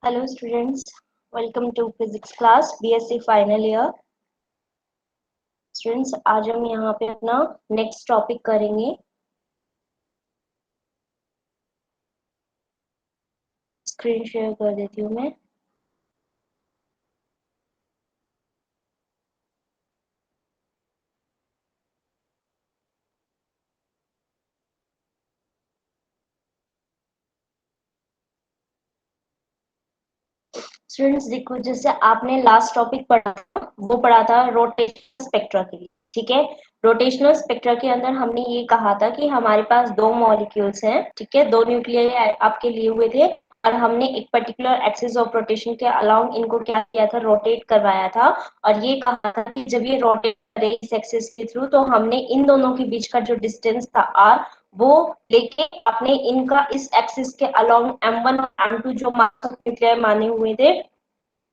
Hello students, welcome to physics class BSc final year. Students, आज हम यहाँ पे अपना नेक्स्ट टॉपिक करेंगे. स्क्रीन शेयर कर देती हूँ मैं. स्टूडेंट्स देखो, जैसे आपने लास्ट टॉपिक पढ़ा वो पढ़ा था रोटेशनल स्पेक्ट्रा के लिए. ठीक है. रोटेशनल स्पेक्ट्रा के अंदर हमने ये कहा था कि हमारे पास दो मॉलिक्यूल्स हैं. ठीक है, दो न्यूक्लियाई आपके लिए हुए थे और हमने एक पर्टिकुलर एक्सिस ऑफ रोटेशन के अलाउंग इनको क्या किया था, रोटेट करवाया था. और ये कहा था कि जब ये रोटेट करे इस एक्सिस के थ्रू तो हमने इन दोनों के बीच का जो डिस्टेंस था आर वो लेके अपने इनका इस एक्सिस के अलोंग m1 और m2 जो मास ऑफ न्यूक्लियर माने हुए थे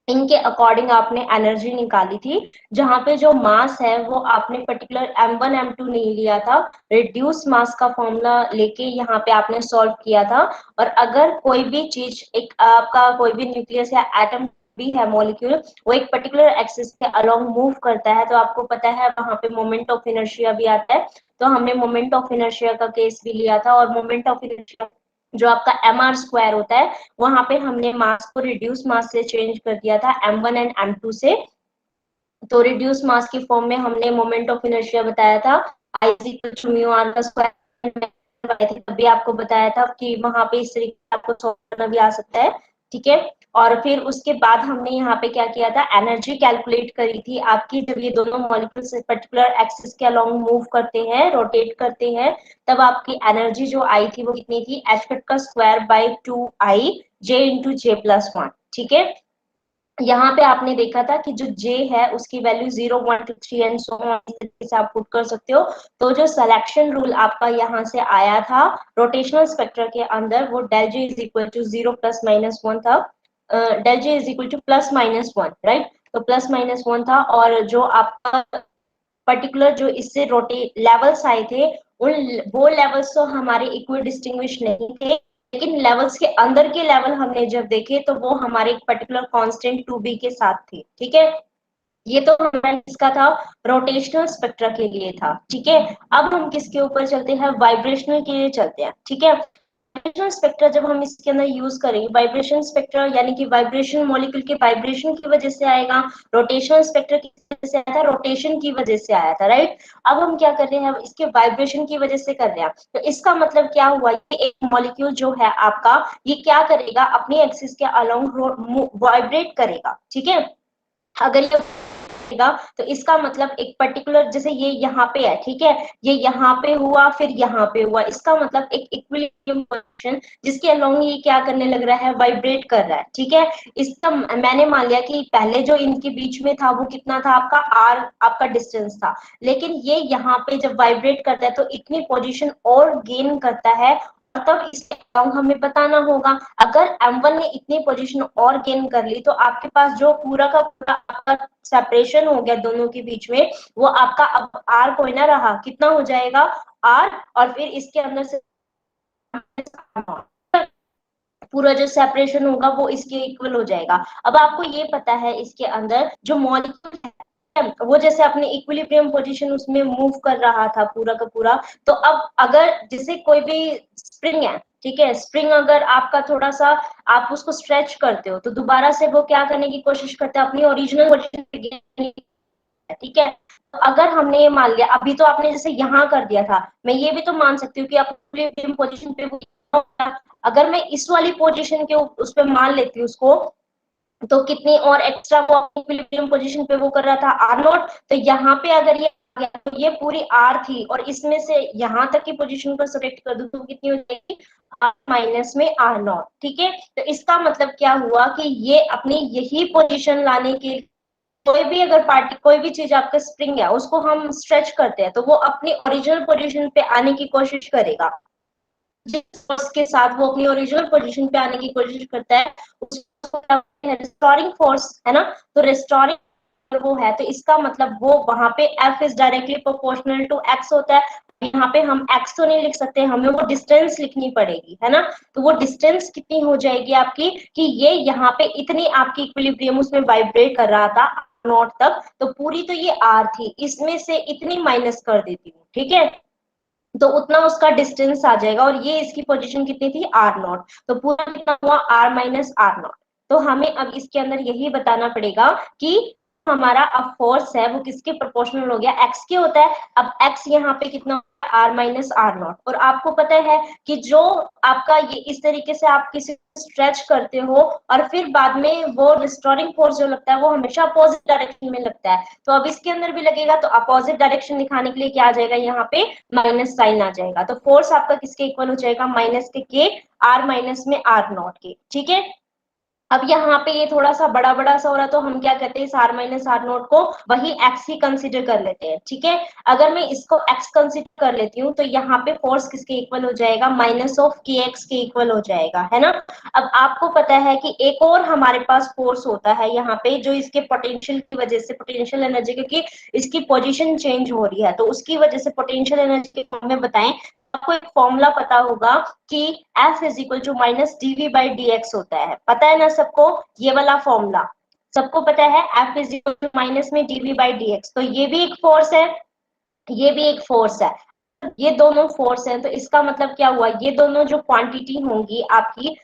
इनके अकॉर्डिंग आपने एनर्जी निकाली थी. जहां पे जो मास है वो आपने पर्टिकुलर m1 m2 नहीं लिया था, रिड्यूस मास का फॉर्मूला लेके यहाँ पे आपने सॉल्व किया था. और अगर कोई भी चीज, एक आपका कोई भी न्यूक्लियस या एटम भी है मॉलिक्यूल, वो एक पर्टिकुलर एक्सिस के अलोंग मूव करता है तो आपको पता है वहां पे मोमेंट ऑफ इनर्शिया भी आता है. तो हमने मोमेंट ऑफ इनर्शिया का केस भी लिया था और मोमेंट ऑफ इनर्शिया जो आपका mr² होता है वहां पे हमने मास को रिड्यूस मास से चेंज कर दिया था m1 एंड m2 से. तो रिड्यूस मास की फॉर्म में हमने मोमेंट ऑफ इनर्शिया बताया था I = म्यू आर का स्क्वायर. तभी आपको बताया था कि वहां पे इस तरीके से आपको सॉल्व करना भी आ सकता है. ठीक है. और फिर उसके बाद हमने यहाँ पे क्या किया था, एनर्जी कैलकुलेट करी थी आपकी. जब ये दोनों मॉलिक्यूल्स पर्टिकुलर एक्सिस के अलोंग मूव करते हैं, रोटेट करते हैं, तब आपकी एनर्जी जो आई थी वो कितनी थी, h का square by 2i j into j+1. ठीक है. यहाँ पे आपने देखा था कि जो J है उसकी वैल्यू 0, 1 2 3 एंड सो ऑन इस तरीके से आप पुट कर सकते हो. तो जो सिलेक्शन रूल आपका यहाँ से आया था रोटेशनल स्पेक्ट्रा के अंदर वो del J is equal to 0 +-1 था. Del J is equal to +-1, right. तो +-1 था. और जो आपका पर्टिकुलर जो इससे रोटे लेवल्स आए थे उन वो लेवल्स तो हमारे इक्वल डिस्टिंग्विश नहीं थे, लेकिन लेवल्स के अंदर के लेवल हमने जब देखे तो वो हमारे एक पर्टिकुलर कांस्टेंट 2b के साथ थे. ठीक है. ये तो हमारा इसका था, रोटेशनल स्पेक्ट्रा के लिए था. ठीक है. अब हम किसके ऊपर चलते हैं, वाइब्रेशनल के लिए चलते हैं. ठीक है. वाइब्रेशन स्पेक्ट्रा जब हम इसके अंदर यूज करेंगे, वाइब्रेशन स्पेक्ट्रा यानी कि वाइब्रेशन मॉलिक्यूल के वाइब्रेशन की वजह से आएगा. रोटेशनल स्पेक्ट्रा की वजह से आया था, रोटेशन की वजह से आया था, राइट. अब हम क्या कर रहे हैं, इसके वाइब्रेशन की वजह से कर रहे हैं. तो इसका मतलब क्या हुआ, ये एक मॉलिक्यूल जो है आपका ये क्या करेगा, अपनी एक्सिस के अलोंग वाइब्रेट करेगा. ठीक है. अगर ये तो इसका मतलब एक पर्टिकुलर, जैसे ये यहाँ पे है, ठीक है, ये यहाँ पे हुआ फिर यहाँ पे हुआ, इसका मतलब एक इक्विलिब्रियम पोजीशन जिसके अलोंग ये क्या करने लग रहा है, वाइब्रेट कर रहा है. ठीक है. इसका मैंने मान लिया कि पहले जो इनके बीच में था वो कितना था, आपका आर आपका डिस्टेंस था, लेकिन ये यहाँ पे जब वाइब्रेट करता है तो इतनी पोजीशन और गेन करता है. तब इसके अलोंग हमें बताना होगा, अगर m1 ने इतनी पोजीशन और गेन कर ली तो आपके पास जो पूरा का पूरा आपका सेपरेशन हो गया दोनों के बीच में, वो आपका अब आर कोई ना रहा, कितना हो जाएगा, आर. और फिर इसके अंदर से पूरा जो सेपरेशन होगा वो इसके इक्वल हो जाएगा. अब आपको ये पता है इसके अंदर जो मॉलिक्यूल है वो जैसे अपने इक्विलिब्रियम पोजीशन उसमें मूव कर रहा था पूरा का पूरा. तो अब अगर जैसे कोई भी स्प्रिंग है, ठीक है, स्प्रिंग अगर आपका थोड़ा सा आप उसको स्ट्रेच करते हो तो दोबारा से वो क्या करने की कोशिश करता है, अपनी ओरिजिनल पोजीशन पे. ठीक है. तो अगर हमने ये मान लिया, अभी तो आपने जैसे यहाँ कर दिया था, मैं ये भी तो मान सकती हूँ कि आप पोजीशन पे अगर मैं इस वाली पोजीशन के उस पे मान लेती हूँ उसको, तो कितनी और एक्स्ट्रा वो इक्विलिब्रियम पोजीशन पे वो कर रहा था, आर नॉट. तो यहाँ पे अगर ये आ गया तो ये पूरी आर थी और इसमें से यहाँ तक की पोजीशन को सब्ट्रैक्ट कर दूं तो कितनी हो जाएगी, आर माइनस में आर नॉट. ठीक है. तो इसका मतलब क्या हुआ कि ये अपनी यही पोजीशन लाने के, कोई भी अगर पार्टी कोई भी चीज आपका स्प्रिंग है उसको हम स्ट्रेच करते हैं तो वो अपनी ओरिजिनल पोजीशन पे आने की कोशिश करेगा. जिस फोर्स के साथ वो अपनी ओरिजिनल पोजीशन पे आने की कोशिश करता है उसको रिस्टोरिंग फोर्स है ना. तो रिस्टोरिंग वो है, तो इसका मतलब वो वहां पे F is directly proportional to X होता है. यहाँ पे हम एक्स तो नहीं लिख सकते, हमें वो डिस्टेंस लिखनी पड़ेगी, है ना। तो वो डिस्टेंस कितनी हो जाएगी आपकी कि ये यहाँ पे इतनी आपकी इक्विलिब्रियम उसमें वाइब्रेट कर रहा था नॉट तक, तो पूरी तो ये आर थी, इसमें से इतनी माइनस कर देती हूँ, ठीक है। तो उतना उसका डिस्टेंस आ जाएगा और ये इसकी पोजीशन कितनी थी आर नॉट, तो पूरा कितना हुआ आर माइनस आर नॉट। तो हमें अब इसके अंदर यही बताना पड़ेगा कि हमारा अब फोर्स है वो किसके प्रोपोर्शनल हो गया, एक्स के होता है। अब एक्स यहाँ पे कितना आर माइनस आर नॉट, और आपको पता है कि जो आपका ये इस तरीके से आप किसी स्ट्रेच करते हो और फिर बाद में वो रिस्टोरिंग फोर्स जो लगता है वो हमेशा अपोजिट डायरेक्शन में लगता है, तो अब इसके अंदर भी लगेगा, तो अपोजिट डायरेक्शन दिखाने के लिए क्या आ जाएगा यहाँ पे माइनस साइन आ जाएगा। तो फोर्स आपका किसके इक्वल हो जाएगा माइनस के आर माइनस में आर नॉट के, ठीक है। अब यहाँ पे ये थोड़ा सा बड़ा बड़ा सा हो रहा, तो हम क्या करते हैं इस आर माइनस आर नोट को वही एक्स ही कंसिडर कर लेते हैं, ठीक है। अगर मैं इसको एक्स कंसिडर कर लेती हूँ तो यहाँ पे फोर्स किसके इक्वल हो जाएगा माइनस ऑफ के एक्स के इक्वल हो जाएगा, है ना। अब आपको पता है कि एक और हमारे पास फोर्स होता है यहाँ पे जो इसके पोटेंशियल की वजह से, पोटेंशियल एनर्जी, क्योंकि इसकी पोजीशन चेंज हो रही है तो उसकी वजह से पोटेंशियल एनर्जी के फॉर्म में बताएं। आपको एक फॉर्मूला पता होगा कि F is equal to minus dv by D x होता है, पता है ना सबको, ये वाला फॉर्मूला सबको पता है। F is equal to minus में डीवी बाई डी एक्स, तो ये भी एक फोर्स है, ये भी एक फोर्स है, ये दोनों फोर्स हैं, तो इसका मतलब क्या हुआ, ये दोनों जो क्वांटिटी होंगी आपकी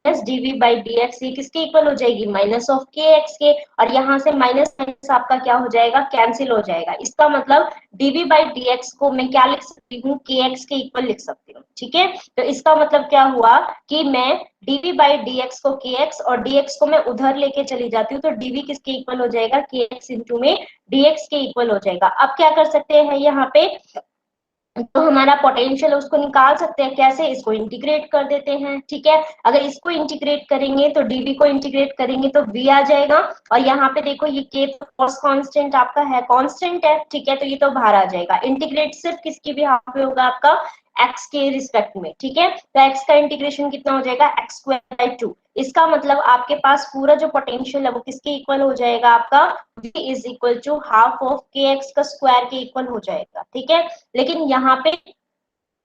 minus dv by D x, ये किसके इक्वल हो जाएगी माइनस ऑफ के एक्स के, और यहाँ से माइनस माइनस आपका क्या हो जाएगा कैंसिल हो जाएगा। इसका मतलब डीवी बाई डी एक्स को मैं क्या लिख सकती हूँ के एक्स के इक्वल लिख सकती हूँ, ठीक है। तो इसका मतलब क्या हुआ कि मैं डीवी बाई डी एक्स को के एक्स और डी एक्स को मैं उधर लेके चली जाती हूँ, तो डीवी किसके इक्वल हो जाएगा के एक्स इंटू में डी एक्स के इक्वल हो जाएगा। अब क्या कर सकते हैं यहाँ पे, तो हमारा पोटेंशियल उसको निकाल सकते हैं कैसे, इसको इंटीग्रेट कर देते हैं, ठीक है। अगर इसको इंटीग्रेट करेंगे तो डीवी को इंटीग्रेट करेंगे तो वी आ जाएगा, और यहाँ पे देखो ये के फोर्स कांस्टेंट आपका है, कांस्टेंट है, ठीक है, तो ये तो बाहर आ जाएगा। इंटीग्रेट सिर्फ किसकी भी हाफ पे होगा आपका एक्स के रिस्पेक्ट में, ठीक है। तो एक्स का इंटीग्रेशन कितना हो जाएगा एक्स स्क्वायर बाई 2, इसका मतलब आपके पास पूरा जो पोटेंशियल है वो किसके इक्वल हो जाएगा आपका v is equal to half of के एक्स का स्क्वायर के इक्वल हो जाएगा, ठीक है। लेकिन यहाँ पे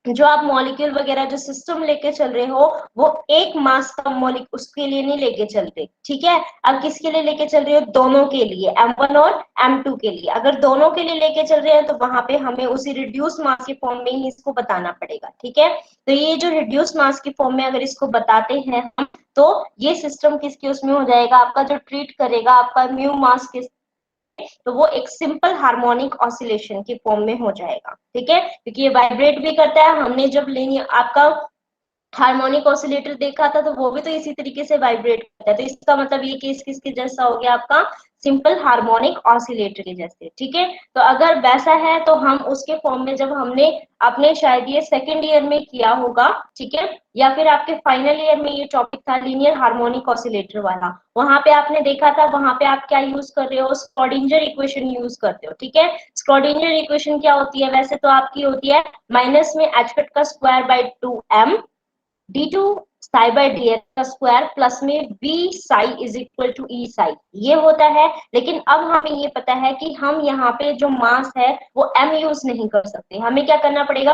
जो आप मॉलिक्यूल वगैरह जो सिस्टम लेके चल रहे हो वो एक मास का मॉलिक्यूल उसके लिए नहीं लेके चलते, ठीक है। अब किसके लिए लेके चल रहे हो, दोनों के लिए, M1 और M2 के लिए। अगर दोनों के लिए लेके चल रहे हैं तो वहां पे हमें उसी रिड्यूस मास के फॉर्म में ही इसको बताना पड़ेगा, ठीक है। तो ये जो रिड्यूस मास के फॉर्म में अगर इसको बताते हैं हम, तो ये सिस्टम किसके उसमें हो जाएगा आपका, जो ट्रीट करेगा आपका म्यू मास के, तो वो एक सिंपल हार्मोनिक ऑसिलेशन के फॉर्म में हो जाएगा, ठीक है, क्योंकि ये वाइब्रेट भी करता है। हमने जब लीनियर आपका हार्मोनिक ऑसिलेटर देखा था तो वो भी तो इसी तरीके से वाइब्रेट करता है, तो इसका मतलब ये केस किसके जैसा हो गया आपका सिंपल हार्मोनिक ऑसिलेटर के जैसे, ठीक है। तो अगर वैसा है तो हम उसके फॉर्म में जब हमने आपने शायद ये सेकंड ईयर में किया होगा, ठीक है, या फिर आपके फाइनल ईयर में ये टॉपिक था लीनियर हार्मोनिक ऑसिलेटर वाला, वहां पे आपने देखा था, वहां पे आप क्या यूज कर रहे हो स्क्रोडिंजर इक्वेशन यूज करते हो, ठीक है। स्क्रोडिंजर इक्वेशन क्या होती है, वैसे तो आपकी होती है माइनस में एच का square by 2m d2 psi by D x का स्क्वायर प्लस में v psi is equal to e psi, ये होता है। लेकिन अब हमें ये पता है कि हम यहाँ पे जो मास है वो m यूज नहीं कर सकते, हमें क्या करना पड़ेगा,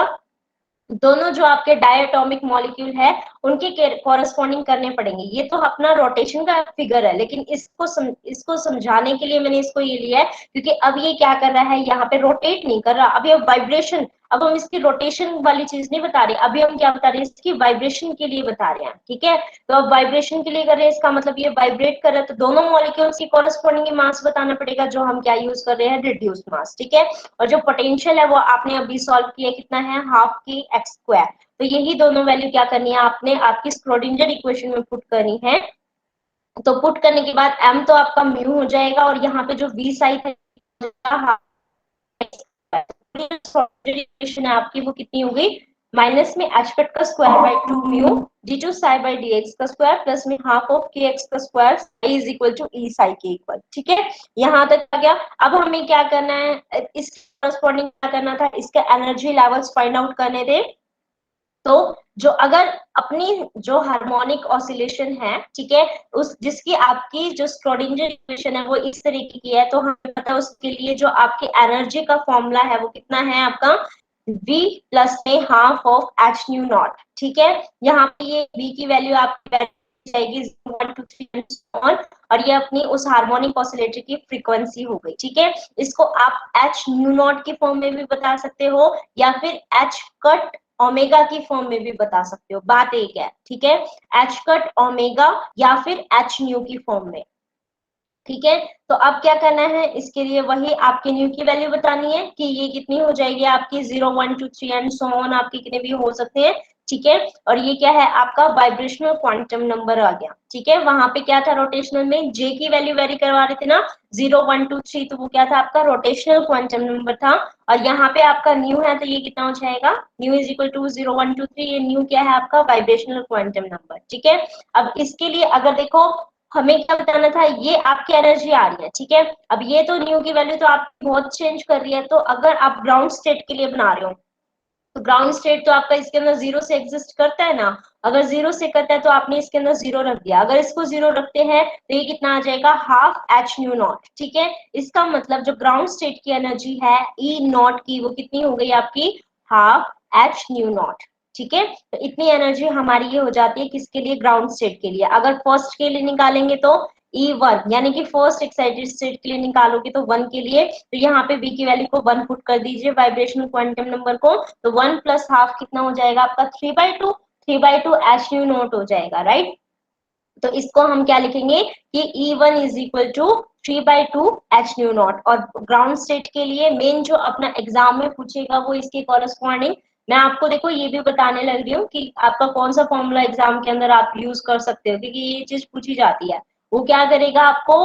दोनों जो आपके डायटोमिक मॉलिक्यूल है उनके कॉरेस्पॉन्डिंग करने पड़ेंगे। ये तो अपना रोटेशन का फिगर है, लेकिन इसको समझाने के लिए मैंने इसको ये लिया है क्योंकि अब ये क्या कर रहा है यहाँ पे रोटेट नहीं कर रहा, अभी अब वाइब्रेशन, अब हम इसकी रोटेशन वाली चीज नहीं बता रहे, अभी हम क्या बता रहे हैं इसकी वाइब्रेशन के लिए बता रहे हैं, ठीक है। तो अब वाइब्रेशन के लिए कर रहे हैं, इसका मतलब ये वाइब्रेट कर रहा है, तो दोनों मॉलिक्यूल्स की कॉरेस्पॉन्डिंग मास बताना पड़ेगा, जो हम क्या यूज कर रहे हैं रिड्यूस मास, ठीक है। और जो पोटेंशियल है वो आपने अभी सॉल्व किया, कितना है हाफ की एक्स स्क्वायर, तो यही दोनों वैल्यू क्या करनी है आपने आपकी स्क्रोडिंजर इक्वेशन में पुट करनी है। तो पुट करने के बाद m तो आपका म्यू हो जाएगा और यहाँ पे जो v साइड है आपकी वो कितनी हो गई माइनस में एच कट का square by 2 mu D two psi by D x का स्क्वायर प्लस में हाफ ऑफ के एक्स का square psi is equal to E psi के इक्वल, ठीक है। यहाँ तक आ गया। अब हमें क्या करना है, इस करस्पॉन्डिंग क्या करना था, इसका एनर्जी लेवल्स फाइंड आउट करने थे। तो जो अगर अपनी जो हार्मोनिक ऑसिलेशन है, ठीक है, उस जिसकी आपकी जो स्क्रोडिंजर इक्वेशन है वो इस तरीके की है, तो हमें पता है उसके लिए जो आपकी एनर्जी का फॉर्मूला है वो कितना है आपका v प्लस में half of H nu not, ठीक है। यहाँ पे ये v की वैल्यू आपकी जाएगी 1 2 3 और ये अपनी उस हार्मोनिक ऑसिलेटर की फ्रीक्वेंसी हो गई, ठीक है। इसको आप एच न्यू नॉट की फॉर्म में भी बता सकते हो या फिर एच कट ओमेगा की फॉर्म में भी बता सकते हो, बात एक है, ठीक है। एच कट ओमेगा या फिर एच न्यू की फॉर्म में, ठीक है। तो अब क्या करना है, इसके लिए वही आपके न्यू की वैल्यू बतानी है कि ये कितनी हो जाएगी आपकी 0 1 2 3 एंड सो ऑन, आपके कितने भी हो सकते हैं, ठीक है। और ये क्या है आपका वाइब्रेशनल क्वांटम नंबर आ गया, ठीक है। वहां पे क्या था रोटेशनल में जे की वैल्यू वेरी करवा रहे थे ना 0 1 2 3, तो वो क्या था आपका रोटेशनल क्वांटम नंबर था। और यहाँ पे आपका न्यू है तो ये कितना हो जाएगा, न्यू इज इक्वल टू 0 1 2 3, ये न्यू क्या है आपका वाइब्रेशनल क्वांटम नंबर, ठीक है। अब इसके लिए अगर देखो हमें क्या बताना था, ये आपकी एनर्जी आ रही है, ठीक है। अब ये तो न्यू की वैल्यू तो आप बहुत चेंज कर रही है, तो अगर आप ग्राउंड स्टेट के लिए बना रहे हो तो ग्राउंड स्टेट तो आपका इसके अंदर जीरो से एग्जिस्ट करता है ना, अगर जीरो से करता है तो आपने इसके अंदर जीरो रख दिया, अगर इसको जीरो रखते हैं तो ये कितना आ जाएगा हाफ एच न्यू नॉट, ठीक है। इसका मतलब जो ग्राउंड स्टेट की एनर्जी है ई नॉट की वो कितनी हो गई आपकी हाफ एच न्यू नॉट, ठीक है। तो इतनी एनर्जी हमारी ये हो जाती है किसके लिए, ग्राउंड स्टेट के लिए। अगर फर्स्ट के लिए निकालेंगे तो E1 यानी कि फर्स्ट एक्साइटेड स्टेट के लिए निकालोगे तो 1 के लिए, तो यहाँ पे B की वैल्यू को 1 पुट कर दीजिए वाइब्रेशनल क्वांटम नंबर को, तो 1 प्लस हाफ कितना हो जाएगा आपका 3/2, 3/2 एच न्यू नॉट हो जाएगा, राइट। तो इसको हम क्या लिखेंगे कि E1 is equal to 3/2 h nu naught. और ग्राउंड स्टेट के लिए मेन जो अपना एग्जाम में पूछेगा वो इसके कॉरेस्पॉन्डिंग, मैं आपको देखो ये भी बताने लग रही हूँ कि आपका कौन सा फॉर्मूला एग्जाम के अंदर आप यूज कर सकते हो, क्योंकि ये चीज पूछी जाती है। वो क्या करेगा आपको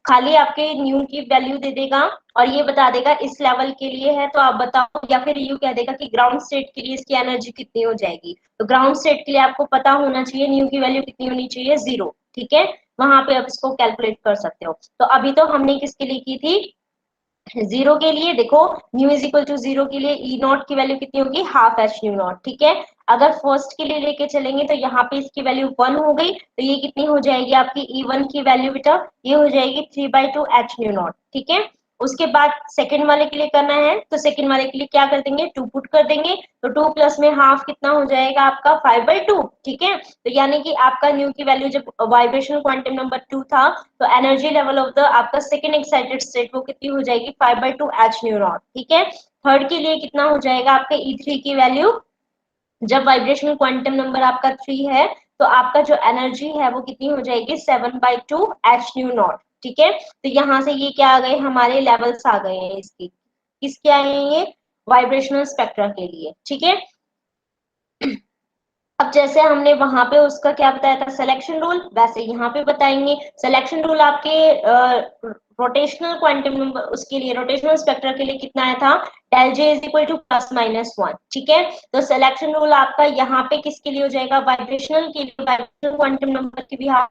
खाली आपके न्यू की वैल्यू दे देगा और ये बता देगा इस लेवल के लिए है तो आप बताओ, या फिर यू कह देगा कि ग्राउंड स्टेट के लिए इसकी एनर्जी कितनी हो जाएगी। तो ग्राउंड स्टेट के लिए आपको पता होना चाहिए न्यू की वैल्यू कितनी होनी चाहिए, 0, ठीक है। वहां पे आप इसको कैलकुलेट कर सकते हो। तो अभी तो हमने किसके लिए की थी, जीरो के लिए। देखो nu is equal to zero के लिए ई नॉट की वैल्यू कितनी होगी, हाफ एच न्यू नॉट, ठीक है। अगर फर्स्ट के लिए लेके चलेंगे तो यहाँ पे इसकी वैल्यू 1 हो गई, तो ये कितनी हो जाएगी आपकी ई वन की वैल्यू बेटा, ये हो जाएगी 3/2 एच न्यू नॉट, ठीक है। उसके बाद सेकंड वाले के लिए करना है तो सेकंड वाले के लिए क्या कर देंगे, 2 पुट कर देंगे, तो 2 प्लस में हाफ कितना हो जाएगा आपका 5/2, ठीक है। तो यानी कि आपका न्यू की वैल्यू जब वाइब्रेशनल क्वांटम नंबर 2 था तो एनर्जी लेवल ऑफ द आपका सेकंड एक्साइटेड स्टेट वो कितनी हो जाएगी 5/2 एच न्यू नॉट, ठीक है। थर्ड के लिए कितना हो जाएगा आपके E3 की वैल्यू, जब वाइब्रेशनल क्वांटम नंबर आपका 3 है तो आपका जो एनर्जी है वो कितनी हो जाएगी 7/2 एच न्यू नॉट, ठीक है। तो यहाँ से ये क्या आ गए हमारे लेवल्स आ गए हैं इसकी, किसके आए हैं ये, वाइब्रेशनल स्पेक्ट्रा के लिए, ठीक है। अब जैसे हमने वहां पे उसका क्या बताया था सिलेक्शन रूल, वैसे यहाँ पे बताएंगे सिलेक्शन रूल आपके रोटेशनल क्वांटम नंबर उसके लिए रोटेशनल स्पेक्ट्रा के लिए कितना आया था, del J is equal to +-1, ठीक है। तो सिलेक्शन रूल आपका यहाँ पे किसके लिए हो जाएगा, वाइब्रेशनल के लिए, वाइब्रेशनल क्वांटम नंबर की भी हाफ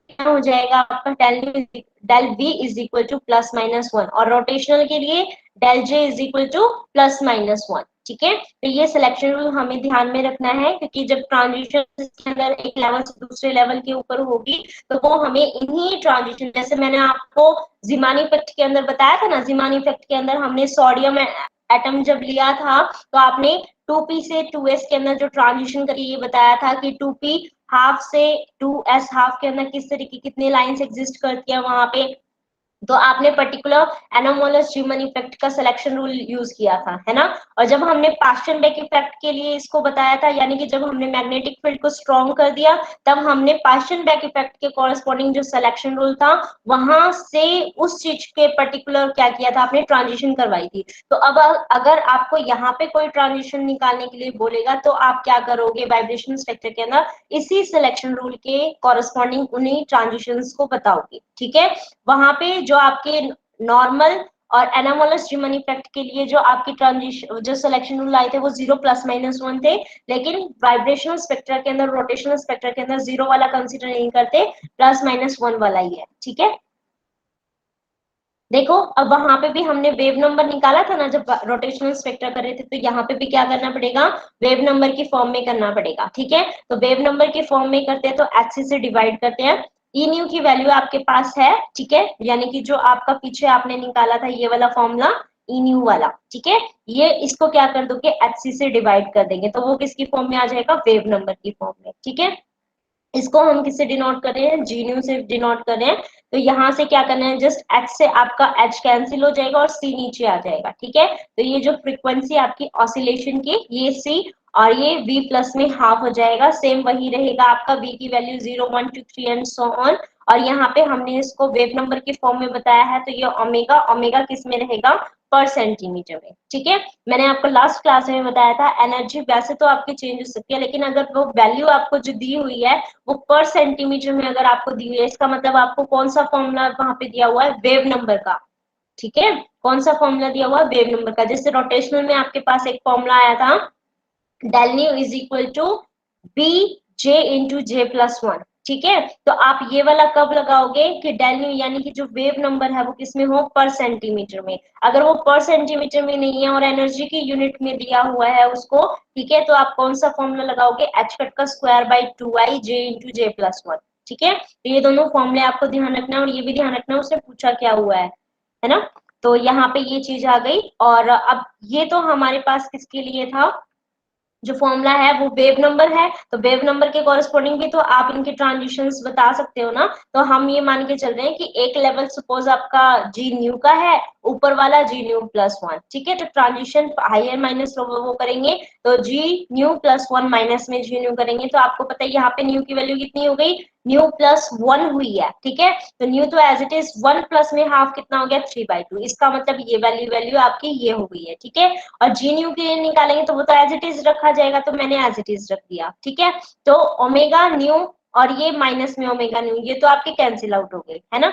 क्या हो जाएगा आपका del v is equal to +-1, और रोटेशनल के लिए del J is equal to +-1, ठीक है। तो ये सिलेक्शन रूल हमें ध्यान में रखना है, क्योंकि जब ट्रांजिशन के अंदर एक लेवल से दूसरे लेवल के ऊपर होगी तो वो हमें इन्हीं ट्रांजिशन, जैसे मैंने आपको जीमानी इफेक्ट के अंदर बताया था ना, जीमानी इफेक्ट के अंदर हमने सोडियम एटम जब लिया था तो आपने 2p से 2s के अंदर जो ट्रांजिशन करी ये बताया था कि 2p हाफ से 2s हाफ के अंदर किस तरीके कितने लाइंस एग्जिस्ट करती है वहां पे, तो आपने पर्टिकुलर एनोमोलस ह्यूमन इफेक्ट का सिलेक्शन रूल यूज किया था, है ना। और जब हमने पास्टन बेक इफेक्ट के लिए इसको बताया था, यानी कि जब हमने मैग्नेटिक फील्ड को स्ट्रॉन्ग कर दिया तब हमने पास्टन बेक इफेक्ट के कॉरेस्पॉन्डिंग जो सिलेक्शन रूल था वहां से उस चीज के पर्टिकुलर क्या किया था आपने ट्रांजिशन करवाई थी। तो अब अगर आपको यहाँ पे कोई ट्रांजिशन निकालने के लिए बोलेगा तो आप क्या करोगे, वाइब्रेशन स्पेक्ट्रा के अंदर इसी सिलेक्शन रूल के कॉरेस्पॉन्डिंग उन्हीं ट्रांजिशंस को बताओगे, ठीक है। वहां पे जो आपके नॉर्मल और एनामोलस ह्यूमन इफेक्ट के लिए जो आपकी ट्रांजिशन जो सिलेक्शन रूल आए थे वो 0 +-1 थे, लेकिन वाइब्रेशनल स्पेक्ट्रा के अंदर रोटेशनल स्पेक्ट्रा के अंदर 0 वाला कंसीडर नहीं करते, +-1 वाला ही है, ठीक है। देखो अब वहां पे भी हमने वेव नंबर निकाला था ना जब रोटेशनल स्पेक्ट्रा कर रहे थे, तो यहाँ पे भी क्या करना पड़ेगा, वेव नंबर की फॉर्म में करना पड़ेगा, ठीक है। तो वेव नंबर की फॉर्म में करते हैं तो एच से डिवाइड करते हैं, ई की वैल्यू आपके पास है, ठीक है, यानी कि जो आपका पीछे आपने निकाला था ये वाला फॉर्मूला, ई न्यू वाला, ठीक है। ये इसको क्या कर दोगे, HC से डिवाइड कर देंगे तो वो किसकी फॉर्म में आ जाएगा, वेव नंबर की फॉर्म में, ठीक है। इसको हम किससे डिनोट कर रहे हैं, जी न्यू से डिनोट कर रहे हैं। तो यहाँ से क्या करना है, जस्ट H से आपका H कैंसिल हो जाएगा और C नीचे आ जाएगा, ठीक है। तो ये जो फ्रीक्वेंसी आपकी ऑसिलेशन की, ये C और ये V प्लस में हाफ हो जाएगा, सेम वही रहेगा आपका V की वैल्यू 0 1 2 3 एंड सो ऑन। और यहाँ पे हमने इसको वेव नंबर की फॉर्म में बताया है, तो ये ओमेगा, ओमेगा किस में रहेगा, पर सेंटीमीटर में, ठीक है। मैंने आपको लास्ट क्लास में बताया था एनर्जी वैसे तो आपकी चेंज हो सकती है, लेकिन अगर वो वैल्यू आपको जो दी हुई है वो पर सेंटीमीटर में अगर आपको दी हुई है, इसका मतलब आपको कौन सा फॉर्मूला वहां पे दिया हुआ है, वेव नंबर का, ठीक है। कौन सा फॉर्मूला दिया हुआ है, वेव नंबर का। जैसे रोटेशनल में आपके पास एक फॉर्मूला आया था, del nu is equal to B J into J plus one, ठीक है। तो आप ये वाला कब लगाओगे कि डेल न्यू यानी कि जो वेव नंबर है वो किसमें हो, पर सेंटीमीटर में। अगर वो पर सेंटीमीटर में नहीं है और एनर्जी की यूनिट में दिया हुआ है उसको, ठीक है, तो आप कौन सा फॉर्मूला लगाओगे, एच कट का square by 2i J into J plus one, ठीक है। तो ये दोनों फॉर्मूले आपको ध्यान रखना है और ये भी ध्यान रखना है उससे पूछा क्या हुआ है ना। तो यहाँ पे ये चीज आ गई। और अब ये तो हमारे पास किसके लिए था, जो फॉर्मूला है वो वेव नंबर है, तो वेव नंबर के कॉरेस्पॉन्डिंग भी तो आप इनके ट्रांजिशंस बता सकते हो ना। तो हम ये मान के चल रहे हैं कि एक लेवल सपोज आपका जी न्यू का है, ऊपर वाला जी न्यू प्लस वन, ठीक है। तो ट्रांजिशन हायर माइनस वो करेंगे, तो जी न्यू प्लस वन माइनस में जी न्यू करेंगे, तो आपको पता है यहाँ पे न्यू की वैल्यू कितनी हो गई, न्यू प्लस वन हुई है, ठीक है। तो न्यू तो as it is one plus में हाफ कितना हो गया, 3/2, इसका मतलब ये वैल्यू वैल्यू आपकी ये हो गई है, ठीक है। और जी न्यू के लिए निकालेंगे तो वो तो एज इट इज रखा जाएगा, तो मैंने एज इट इज रख दिया, ठीक है। तो ओमेगा न्यू और ये माइनस में ओमेगा न्यू, ये तो आपके कैंसिल आउट हो गए, है ना।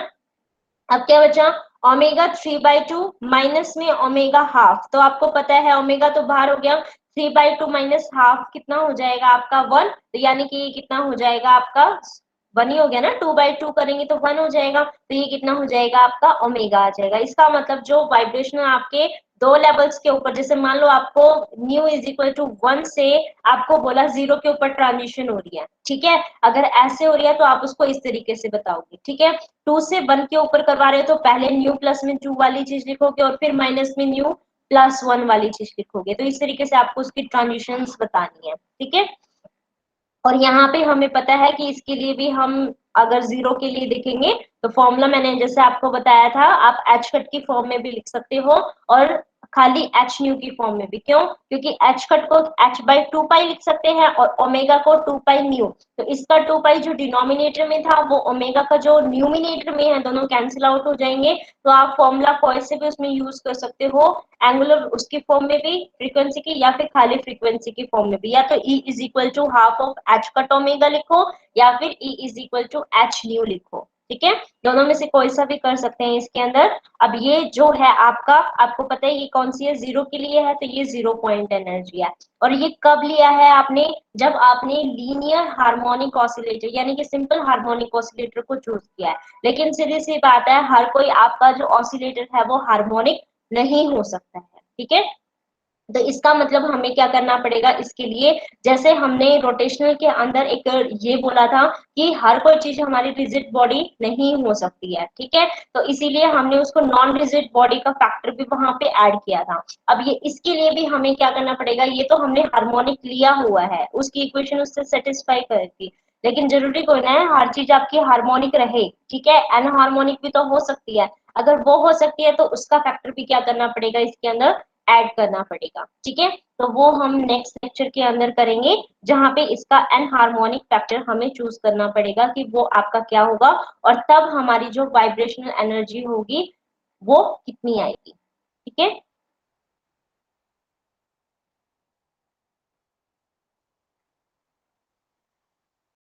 अब क्या बचा, ओमेगा 3/2 माइनस में ओमेगा हाफ, तो आपको पता है ओमेगा तो बाहर हो गया, 3/2 माइनस हाफ कितना हो जाएगा आपका 1, तो यानी कि ये कितना हो जाएगा आपका 1 ही हो गया ना, 2/2 करेंगे तो 1 हो जाएगा, तो ये कितना हो जाएगा आपका ओमेगा आ जाएगा। इसका मतलब जो वाइब्रेशन आपके दो लेवल्स के ऊपर, जैसे मान लो आपको न्यू इज इक्वल टू 1 से आपको बोला 0 के ऊपर ट्रांजिशन हो रही है, ठीक है। अगर ऐसे हो रही है तो आप उसको इस तरीके से बताओगे, ठीक है। 2 से 1 के ऊपर करवा रहे हो तो पहले न्यू प्लस में 2 वाली चीज लिखोगे और फिर माइनस में न्यू प्लस 1 वाली चीज लिखोगे, तो इस तरीके से आपको उसकी ट्रांजिशंस बतानी है, ठीक है। और यहाँ पे हमें पता है कि इसके लिए भी हम अगर 0 के लिए देखेंगे तो फॉर्मूला मैंने जैसे आपको बताया था, आप एच कट की फॉर्म में भी लिख सकते हो और खाली एच न्यू की फॉर्म में भी। क्यों, क्योंकि एच कट को h/2 लिख सकते हैं और ओमेगा को 2 न्यू, तो इसका 2 जो डिनोमिनेटर में था वो ओमेगा का जो न्यूमिनेटर में है, दोनों कैंसिल आउट हो जाएंगे। तो आप फॉर्मूला कोई से भी उसमें यूज कर सकते हो, एंगुलर उसकी फॉर्म में भी फ्रीक्वेंसी की, या फिर खाली फ्रीक्वेंसी की फॉर्म में भी, या तो E is equal to half of h cut omega लिखो या फिर E is equal to h nu लिखो, ठीक है। दोनों में से कोई सा भी कर सकते हैं इसके अंदर। अब ये जो है आपका, आपको पता है ये कौन सी है, 0 के लिए है, तो ये 0 पॉइंट एनर्जी है। और ये कब लिया है आपने, जब आपने लीनियर हार्मोनिक ऑसिलेटर यानी कि सिंपल हार्मोनिक ऑसिलेटर को चूज किया है। लेकिन सीधी सी बात है, हर कोई आपका जो ऑसिलेटर है वो हार्मोनिक नहीं हो सकता है, ठीक है। तो इसका मतलब हमें क्या करना पड़ेगा इसके लिए, जैसे हमने रोटेशनल के अंदर एक ये बोला था कि हर कोई चीज हमारी रिजिड बॉडी नहीं हो सकती है, ठीक है। तो इसीलिए हमने उसको नॉन रिजिड बॉडी का फैक्टर भी वहां पे ऐड किया था। अब ये इसके लिए भी हमें क्या करना पड़ेगा, ये तो हमने हार्मोनिक लिया हुआ है, उसकी इक्वेशन उससे सेटिस्फाई करेगी, लेकिन जरूरी कोई ना है हर चीज आपकी हार्मोनिक रहे, ठीक है। अनहार्मोनिक भी तो हो सकती है, अगर वो हो सकती है तो उसका फैक्टर भी क्या करना पड़ेगा इसके अंदर ऐड करना पड़ेगा, ठीक है। तो वो हम नेक्स्ट लेक्चर के अंदर करेंगे, जहां पे इसका एन हार्मोनिक फैक्टर हमें चूज करना पड़ेगा कि वो आपका क्या होगा, और तब हमारी जो वाइब्रेशनल एनर्जी होगी वो कितनी आएगी, ठीक है।